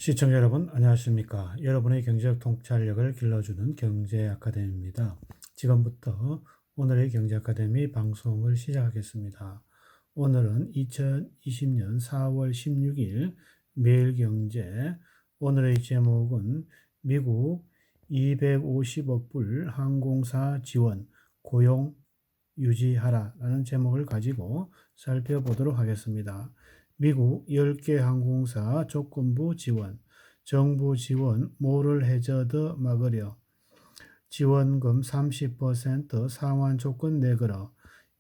시청자 여러분, 안녕하십니까? 여러분의 경제적 통찰력을 길러주는 경제 아카데미입니다. 지금부터 오늘의 경제 아카데미 방송을 시작하겠습니다. 오늘은 2020년 4월 16일 매일경제. 오늘의 제목은 미국 250억 불 항공사 지원 고용 유지하라라는 제목을 가지고 살펴보도록 하겠습니다. 미국 10개 항공사 조건부 지원, 정부 지원 모럴 해저드 막으려, 지원금 30% 상환 조건 내걸어,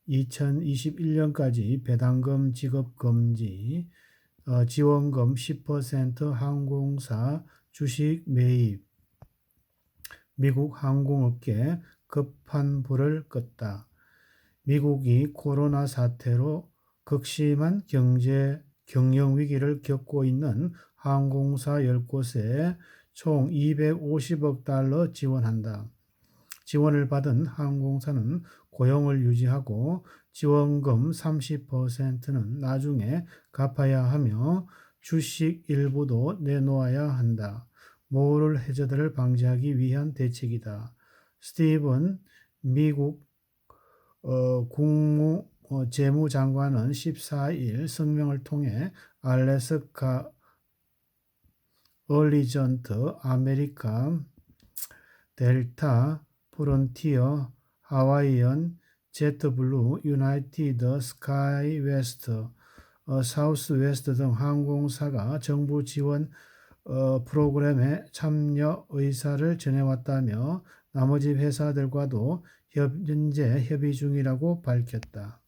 2021년까지 배당금 지급 금지, 지원금 10% 항공사 주식 매입, 미국 항공업계 급한 불을 껐다. 미국이 코로나 사태로 극심한 경영 위기를 겪고 있는 항공사 10곳에 총 250억 달러 지원한다. 지원을 받은 항공사는 고용을 유지하고 지원금 30%는 나중에 갚아야 하며 주식 일부도 내놓아야 한다. 모럴 해저드를 방지하기 위한 대책이다. 스티븐 미국 재무장관은 14일 성명을 통해 알래스카 얼리전트, 아메리카, 델타, 프론티어, 하와이언, 제트블루, 유나이티드 스카이웨스트, 사우스웨스트 등 항공사가 정부 지원 프로그램에 참여 의사를 전해왔다며 나머지 회사들과도 현재 협의 중이라고 밝혔다.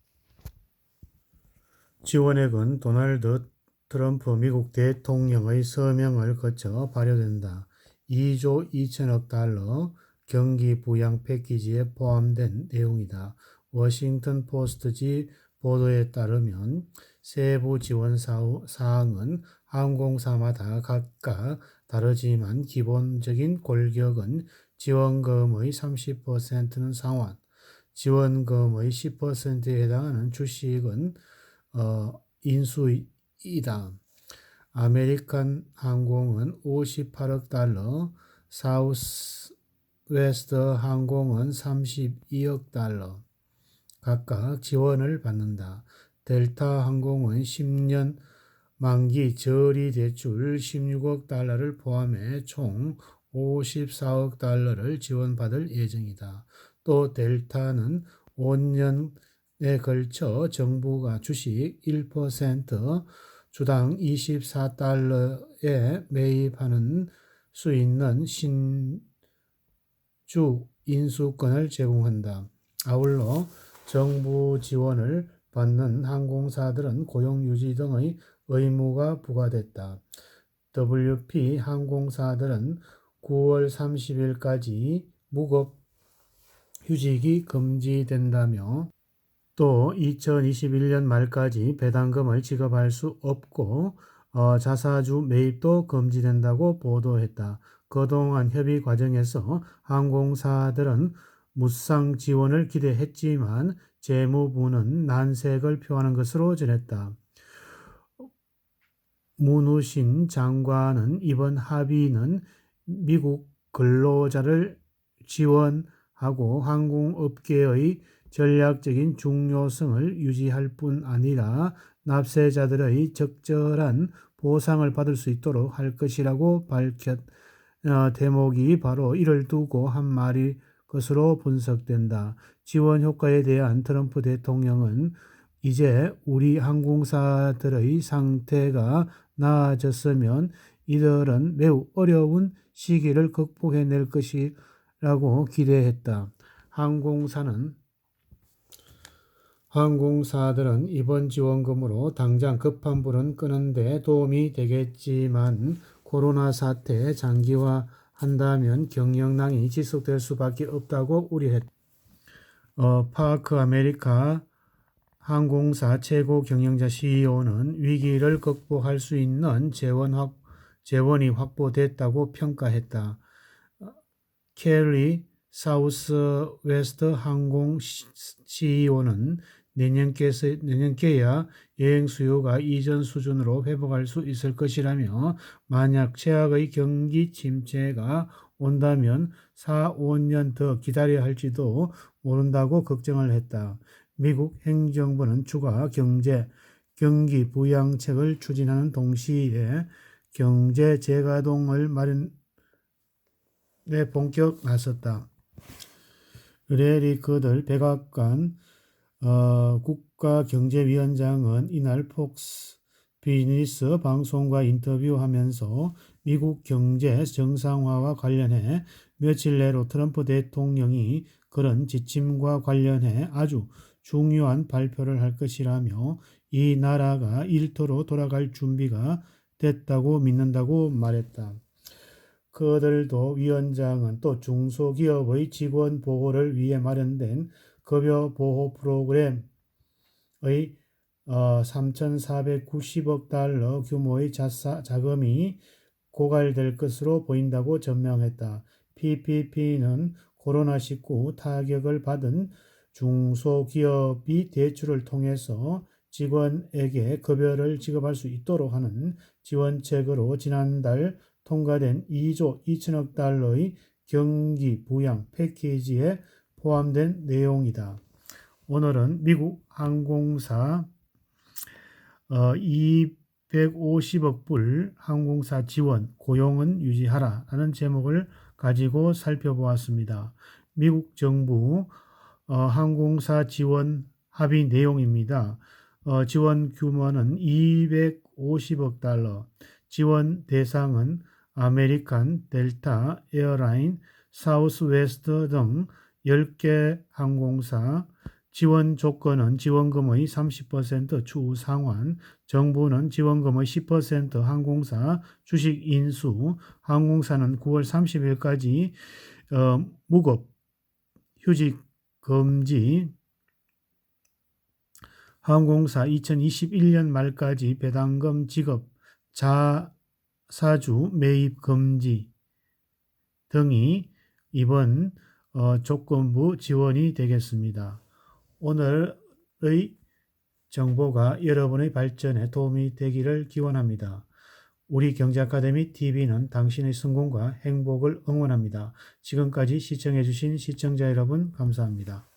지원액은 도널드 트럼프 미국 대통령의 서명을 거쳐 발효된다. 2조 2천억 달러 경기 부양 패키지에 포함된 내용이다. 워싱턴 포스트지 보도에 따르면 세부 지원 사항은 항공사마다 각각 다르지만 기본적인 골격은 지원금의 30%는 상환, 지원금의 10%에 해당하는 주식은 인수이다. 아메리칸 항공은 58억 달러, 사우스웨스트 항공은 32억 달러 각각 지원을 받는다. 델타 항공은 10년 만기 저리 대출 16억 달러를 포함해 총 54억 달러를 지원받을 예정이다. 또 델타는 5년에 걸쳐 정부가 주식 1% 주당 24달러에 매입하는 수 있는 신주 인수권을 제공한다. 아울러 정부 지원을 받는 항공사들은 고용 유지 등의 의무가 부과됐다. WP 항공사들은 9월 30일까지 무급 휴직이 금지된다며 또 2021년 말까지 배당금을 지급할 수 없고 자사주 매입도 금지된다고 보도했다. 그동안 협의 과정에서 항공사들은 무상 지원을 기대했지만 재무부는 난색을 표하는 것으로 전했다. 문우신 장관은 이번 합의는 미국 근로자를 지원하고 항공업계의 전략적인 중요성을 유지할 뿐 아니라 납세자들의 적절한 보상을 받을 수 있도록 할 것이라고 대목이 바로 이를 두고 한 말일 것으로 분석된다. 지원 효과에 대한 트럼프 대통령은 이제 우리 항공사들의 상태가 나아졌으면 이들은 매우 어려운 시기를 극복해낼 것이라고 기대했다. 항공사들은 이번 지원금으로 당장 급한 불은 끄는 데 도움이 되겠지만 코로나 사태 장기화한다면 경영난이 지속될 수밖에 없다고 우려했다. 파크 아메리카 항공사 최고 경영자 CEO는 위기를 극복할 수 있는 재원이 확보됐다고 평가했다. 캐리 사우스웨스트 항공 CEO는 내년께야 여행 수요가 이전 수준으로 회복할 수 있을 것이라며 만약 최악의 경기 침체가 온다면 4, 5년 더 기다려야 할지도 모른다고 걱정을 했다. 미국 행정부는 추가 경기 부양책을 추진하는 동시에 경제 재가동을 마련에 본격 나섰다. 레리 커들 백악관 국가경제위원장은 이날 폭스 비즈니스 방송과 인터뷰하면서 미국 경제 정상화와 관련해 며칠 내로 트럼프 대통령이 그런 지침과 관련해 아주 중요한 발표를 할 것이라며 이 나라가 일터로 돌아갈 준비가 됐다고 믿는다고 말했다. 그들도 위원장은 또 중소기업의 직원 보호를 위해 마련된 급여 보호 프로그램의 3,490억 달러 규모의 자금이 고갈될 것으로 보인다고 전명했다. PPP는 코로나19 타격을 받은 중소기업이 대출을 통해서 직원에게 급여를 지급할 수 있도록 하는 지원책으로 지난달 통과된 2조 2천억 달러의 경기 부양 패키지에 포함된 내용이다. 오늘은 미국 항공사 250억 불 항공사 지원 고용은 유지하라 라는 제목을 가지고 살펴보았습니다. 미국 정부 항공사 지원 합의 내용입니다. 지원 규모는 250억 달러, 지원 대상은 아메리칸, 델타, 에어라인, 사우스웨스트 등 10개 항공사, 지원 조건은 지원금의 30% 추후 상환, 정부는 지원금의 10% 항공사 주식 인수, 항공사는 9월 30일까지 무급 휴직 금지, 항공사 2021년 말까지 배당금 지급, 자사주 매입 금지 등이 이번 조건부 지원이 되겠습니다. 오늘의 정보가 여러분의 발전에 도움이 되기를 기원합니다. 우리 경제아카데미 TV는 당신의 성공과 행복을 응원합니다. 지금까지 시청해 주신 시청자 여러분 감사합니다.